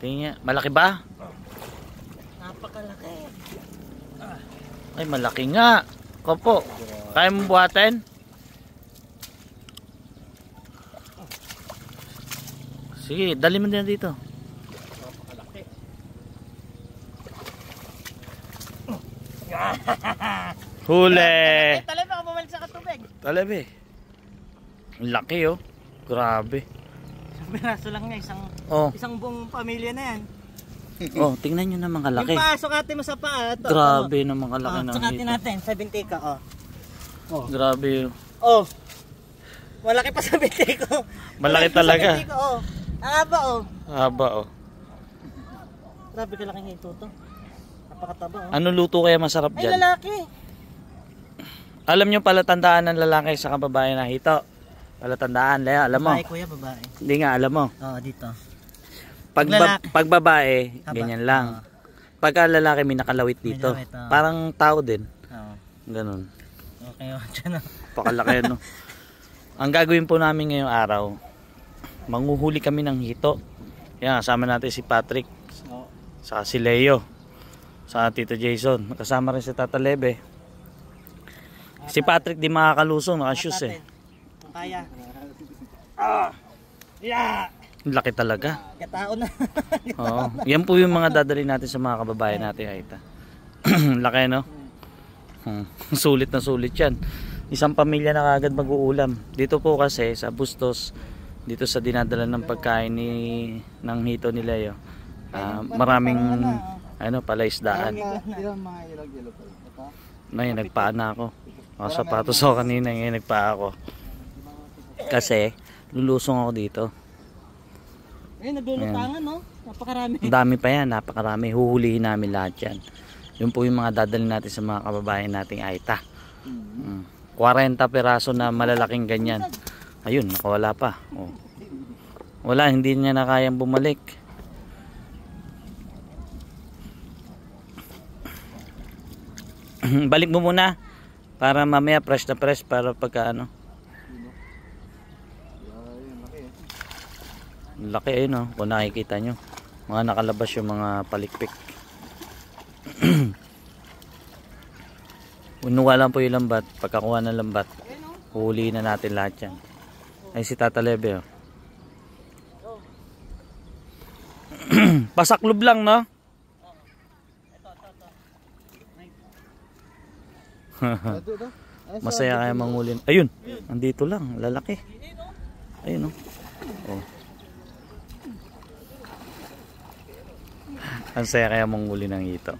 Tingnan, malaki ba? Napakalaki. Ay, malaki nga. Kopo, kaya mo buhatin? Sige, dali mo din dito. Napakalaki. Huli! Talib, baka bumalik sa katubig. Talib eh. Ang laki oh. Grabe. Isang piraso lang niya, isang buong pamilya na yan. Oh, tingnan nyo naman kalaki. Yung paa, sukatin mo sa paa. Ito, Grabe naman kalaki ng sukatin hito. natin sa bintika. Grabe. Oh. Malaki pa sa bintiko. Malaki talaga. Sa bintiko, Ang haba Haba oh. Grabe kalaking hito to. Napakataba Ano luto kaya masarap Ay, dyan? lalaki. Alam nyo pala tandaan ng lalaki sa kababae na hito. Pala tandaan, Lea, alam mo? Babae, kuya, babae. Hindi nga, alam mo. Oo, dito. Pag babae, Haba. ganyan lang. Pagka lalaki, may nakalawit dito. May lawit, Parang tao din. Oo. Ganun. Okay, dyan Pakalaki no. Ang gagawin po namin ngayong araw, manghuhuli kami ng hito. Yan, kasama natin si Patrick, saka si Leo, sa Tito Jason. Kasama rin si Tata Lebe. Si Patrick di makakalusong, naka-shoes eh. Kung kaya. Laki talaga. Katao na. Oo. Yan po yung mga dadali natin sa mga kababayan natin, Aita. Laki no? Sulit na sulit yan. Isang pamilya na kagad mag-uulam. Dito po kasi sa Bustos, dito sa dinadala ng pagkain ng hito ni Leo, maraming palaisdaan. Ngayon nagpaa na ako. Sapatos ako kanina, ngayon nagpaa ako. Kasi lulusong ako dito. Naglulutangan no? Napakarami. Ang dami pa yan, napakarami. Huhulihin namin lahat yan. Yun po yung mga dadalhin natin sa mga kababayan nating Aita. 40 piraso na malalaking ganyan. Ayun, nakawala pa. Oh. Wala, hindi niya na kayang bumalik. Balik mo muna para mamaya fresh na fresh para pagka ano. Laki ayun oh, kung nakikita nyo. Mga nakalabas yung mga palikpik. Unuwa lang po yung lambat. Pagkakuha ng lambat, huhulihin na natin lahat yan. Ay si Tata Lebe oh. Pasaklob lang no? Masaya kaya mangulin. Ayun, andito lang, lalaki. Ayun oh. Oh. Ang saya kaya manguli ng hito.